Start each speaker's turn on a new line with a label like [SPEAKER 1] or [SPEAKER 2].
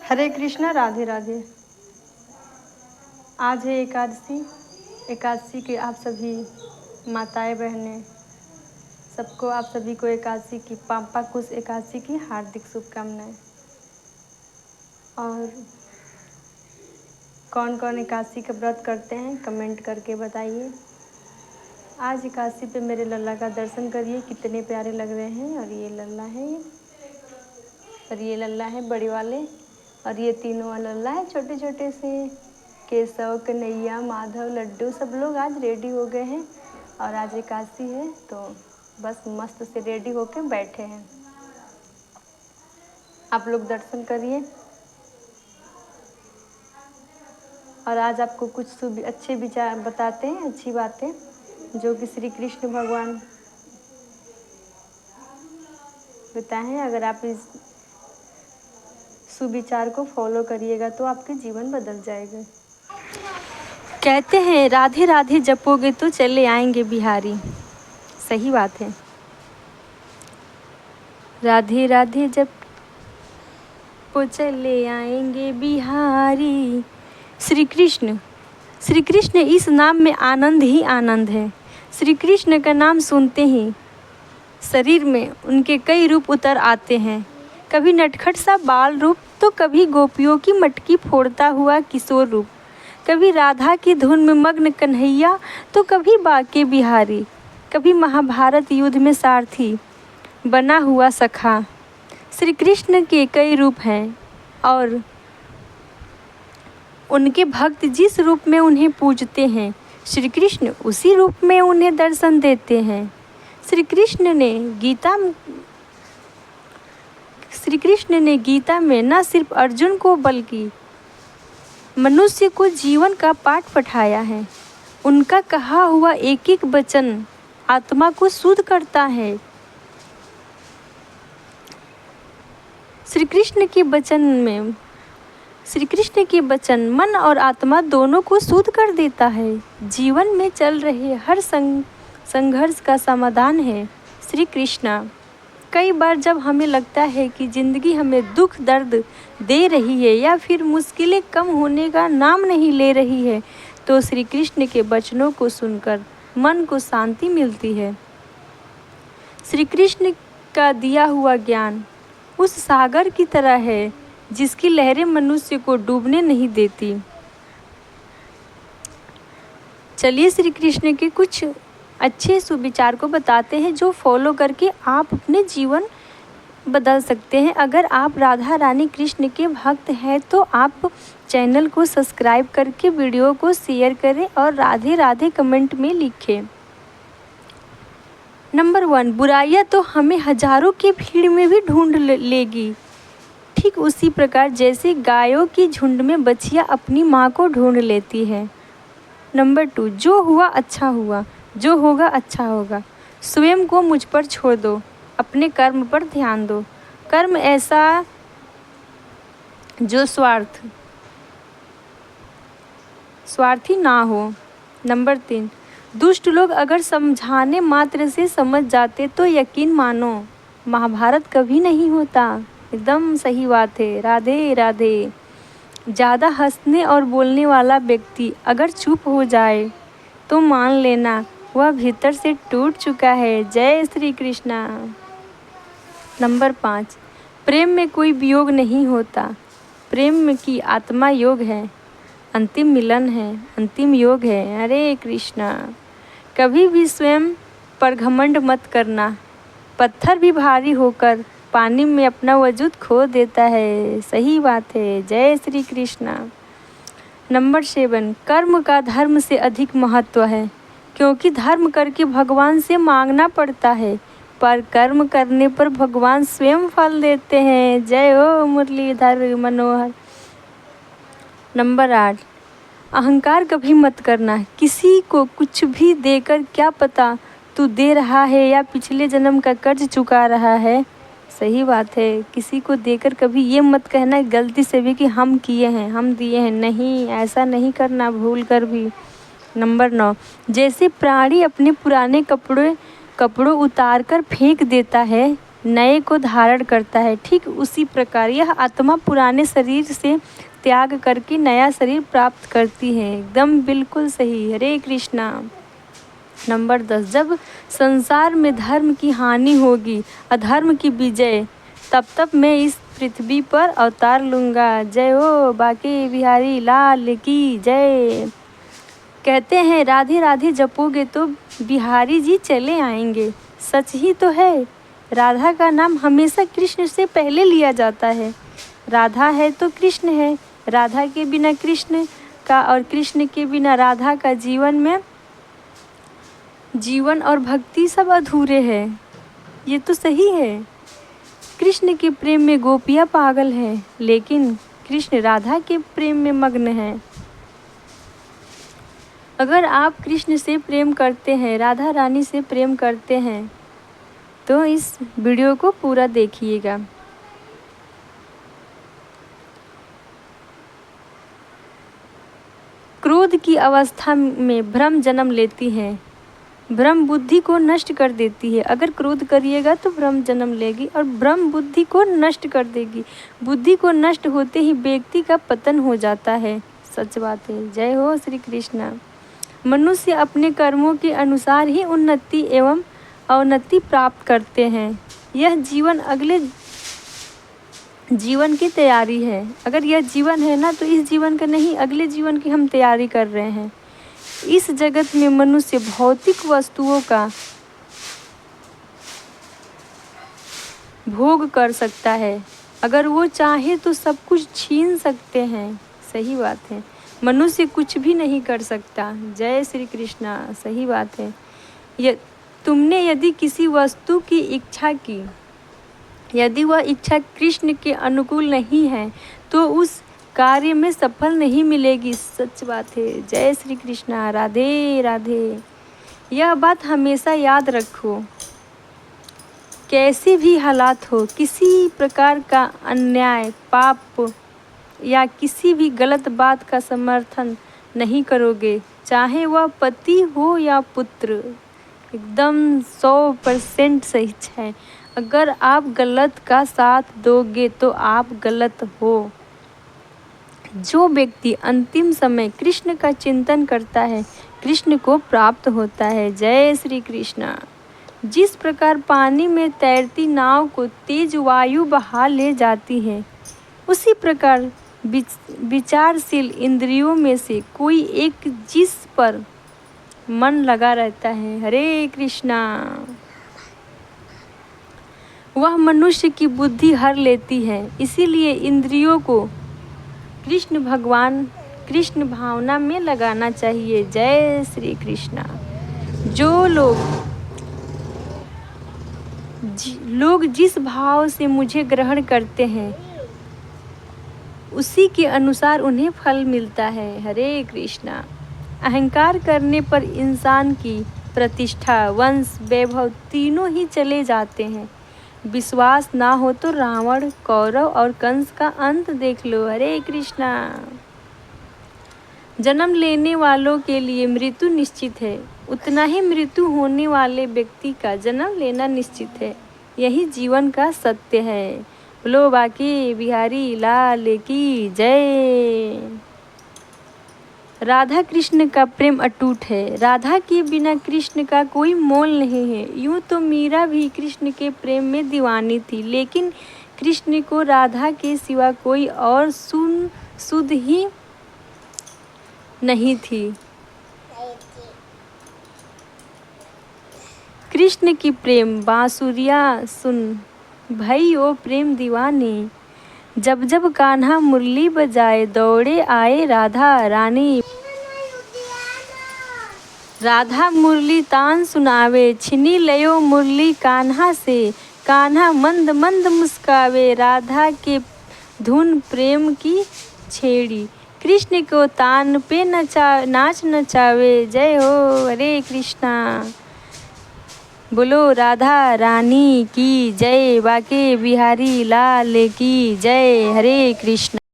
[SPEAKER 1] हरे कृष्णा, राधे राधे। आज है एकादशी। एकादशी के आप सभी माताएं बहनें सबको, आप सभी को एकादशी की पापा कुश एकादशी की हार्दिक शुभकामनाएं। और कौन कौन एकादशी का व्रत करते हैं कमेंट करके बताइए। आज एकादशी पे मेरे लल्ला का दर्शन करिए, कितने प्यारे लग रहे हैं। और ये लल्ला है, और ये लल्ला है बड़े वाले, और ये तीनों लल्ला है छोटे छोटे से। केशव, कन्हैया, माधव, लड्डू सब लोग आज रेडी हो गए हैं। और आज एकादशी है तो बस मस्त से रेडी होके बैठे हैं। आप लोग दर्शन करिए। और आज आपको कुछ अच्छे विचार बताते हैं, अच्छी बातें जो कि श्री कृष्ण भगवान बताए हैं। अगर आप इस सुविचार को फॉलो करिएगा तो आपके जीवन बदल जाएगा। कहते हैं राधे राधे जपोगे तो चले आएंगे बिहारी। सही बात है। राधे राधे जपो चले आएंगे बिहारी। श्री कृष्ण इस नाम में आनंद ही आनंद है। श्री कृष्ण का नाम सुनते ही शरीर में उनके कई रूप उतर आते हैं। कभी नटखट सा बाल रूप, तो कभी गोपियों की मटकी फोड़ता हुआ किशोर रूप, कभी राधा की धुन में मग्न कन्हैया, तो कभी बाके बिहारी, कभी महाभारत युद्ध में सारथी बना हुआ सखा। श्री कृष्ण के कई रूप हैं और उनके भक्त जिस रूप में उन्हें पूजते हैं, श्री कृष्ण उसी रूप में उन्हें दर्शन देते हैं। श्री कृष्ण ने गीता में न सिर्फ अर्जुन को बल्कि मनुष्य को जीवन का पाठ पढ़ाया है। उनका कहा हुआ एक एक वचन आत्मा को शुद्ध करता है। श्री कृष्ण के वचन मन और आत्मा दोनों को शुद्ध कर देता है। जीवन में चल रहे हर संघर्ष का समाधान है श्री कृष्ण। कई बार जब हमें लगता है कि ज़िंदगी हमें दुख दर्द दे रही है या फिर मुश्किलें कम होने का नाम नहीं ले रही है, तो श्री कृष्ण के वचनों को सुनकर मन को शांति मिलती है। श्री कृष्ण का दिया हुआ ज्ञान उस सागर की तरह है जिसकी लहरें मनुष्य को डूबने नहीं देती। चलिए श्री कृष्ण के कुछ अच्छे सुविचार को बताते हैं जो फॉलो करके आप अपने जीवन बदल सकते हैं। अगर आप राधा रानी कृष्ण के भक्त हैं तो आप चैनल को सब्सक्राइब करके वीडियो को शेयर करें और राधे राधे कमेंट में लिखें। नंबर 1, बुराइयां तो हमें हजारों की भीड़ में भी ढूंढ लेगी, ठीक उसी प्रकार जैसे गायों की झुंड में बछिया अपनी माँ को ढूंढ लेती है। नंबर 2, जो हुआ अच्छा हुआ, जो होगा अच्छा होगा। स्वयं को मुझ पर छोड़ दो, अपने कर्म पर ध्यान दो। कर्म ऐसा जो स्वार्थी ना हो। नंबर 3, दुष्ट लोग अगर समझाने मात्र से समझ जाते तो यकीन मानो महाभारत कभी नहीं होता। एकदम सही बात है। राधे राधे। ज़्यादा हंसने और बोलने वाला व्यक्ति अगर चुप हो जाए तो मान लेना वह भीतर से टूट चुका है। जय श्री कृष्णा। नंबर 5, प्रेम में कोई वियोग नहीं होता। प्रेम की आत्मा योग है, अंतिम मिलन है, अंतिम योग है। हरे कृष्णा। कभी भी स्वयं पर घमंड मत करना। पत्थर भी भारी होकर पानी में अपना वजूद खो देता है। सही बात है। जय श्री कृष्णा। नंबर 7, कर्म का धर्म से अधिक महत्व है, क्योंकि धर्म करके भगवान से मांगना पड़ता है, पर कर्म करने पर भगवान स्वयं फल देते हैं। जय हो मुरलीधर मनोहर। नंबर 8, अहंकार कभी मत करना। किसी को कुछ भी देकर क्या पता तू दे रहा है या पिछले जन्म का कर्ज चुका रहा है। सही बात है। किसी को देकर कभी ये मत कहना गलती से भी कि हम किए हैं, हम दिए हैं। नहीं, ऐसा नहीं करना भूल कर भी। नंबर 9, जैसे प्राणी अपने पुराने कपड़ों उतार कर फेंक देता है, नए को धारण करता है, ठीक उसी प्रकार यह आत्मा पुराने शरीर से त्याग करके नया शरीर प्राप्त करती है। एकदम बिल्कुल सही। हरे कृष्णा। नंबर 10, जब संसार में धर्म की हानि होगी, अधर्म की विजय, तब तब मैं इस पृथ्वी पर अवतार लूँगा। जय हो बांके बिहारी लाल की जय। कहते हैं राधे राधे जपोगे तो बिहारी जी चले आएंगे। सच ही तो है। राधा का नाम हमेशा कृष्ण से पहले लिया जाता है। राधा है तो कृष्ण है। राधा के बिना कृष्ण का और कृष्ण के बिना राधा का जीवन और भक्ति सब अधूरे हैं। ये तो सही है। कृष्ण के प्रेम में गोपियाँ पागल हैं, लेकिन कृष्ण राधा के प्रेम में मग्न हैं। अगर आप कृष्ण से प्रेम करते हैं, राधा रानी से प्रेम करते हैं, तो इस वीडियो को पूरा देखिएगा। क्रोध की अवस्था में भ्रम जन्म लेती है। भ्रम बुद्धि को नष्ट कर देती है। अगर क्रोध करिएगा तो भ्रम जन्म लेगी और भ्रम बुद्धि को नष्ट कर देगी। बुद्धि को नष्ट होते ही व्यक्ति का पतन हो जाता है। सच बात है। जय हो श्री कृष्ण। मनुष्य अपने कर्मों के अनुसार ही उन्नति एवं अवनति प्राप्त करते हैं। यह जीवन अगले जीवन की तैयारी है। अगर यह जीवन है ना, तो इस जीवन का नहीं, अगले जीवन की हम तैयारी कर रहे हैं। इस जगत में मनुष्य भौतिक वस्तुओं का भोग कर सकता है। अगर वो चाहे तो सब कुछ छीन सकते हैं। सही बात है। मनुष्य कुछ भी नहीं कर सकता। जय श्री कृष्णा। सही बात है। तुमने यदि किसी वस्तु की इच्छा की, यदि वह इच्छा कृष्ण के अनुकूल नहीं है, तो उस कार्य में सफल नहीं मिलेगी। सच बात है। जय श्री कृष्णा। राधे राधे। यह बात हमेशा याद रखो। कैसे भी हालात हो, किसी प्रकार का अन्याय, पाप या किसी भी गलत बात का समर्थन नहीं करोगे, चाहे वह पति हो या पुत्र। एकदम 100% सही है। अगर आप गलत का साथ दोगे तो आप गलत हो। जो व्यक्ति अंतिम समय कृष्ण का चिंतन करता है, कृष्ण को प्राप्त होता है। जय श्री कृष्ण। जिस प्रकार पानी में तैरती नाव को तेज वायु बहा ले जाती है, उसी प्रकार विचारशील इंद्रियों में से कोई एक जिस पर मन लगा रहता है, हरे कृष्णा, वह मनुष्य की बुद्धि हर लेती है। इसीलिए इंद्रियों को कृष्ण भावना में लगाना चाहिए। जय श्री कृष्णा। जो लोग जिस भाव से मुझे ग्रहण करते हैं, उसी के अनुसार उन्हें फल मिलता है। हरे कृष्णा। अहंकार करने पर इंसान की प्रतिष्ठा, वंश, वैभव तीनों ही चले जाते हैं। विश्वास ना हो तो रावण, कौरव और कंस का अंत देख लो। हरे कृष्णा। जन्म लेने वालों के लिए मृत्यु निश्चित है, उतना ही मृत्यु होने वाले व्यक्ति का जन्म लेना निश्चित है। यही जीवन का सत्य है। बोलो बांके बिहारी लाल की जय। राधा कृष्ण का प्रेम अटूट है। राधा के बिना कृष्ण का कोई मोल नहीं है। यूँ तो मीरा भी कृष्ण के प्रेम में दीवानी थी, लेकिन कृष्ण को राधा के सिवा कोई और सुध ही नहीं थी। कृष्ण की प्रेम बांसुरिया सुन भई ओ प्रेम दीवाने। जब जब कान्हा मुरली बजाए, दौड़े आए राधा रानी। राधा मुरली तान सुनावे, छिनी लयो मुरली कान्हा से। कान्हा मंद मंद मुस्कावे, राधा के धुन प्रेम की छेड़ी। कृष्ण को तान पे नाच नचावे। जय हो। हरे कृष्णा। बोलो राधा रानी की जय। बांके बिहारी लाल की जय। हरे कृष्ण।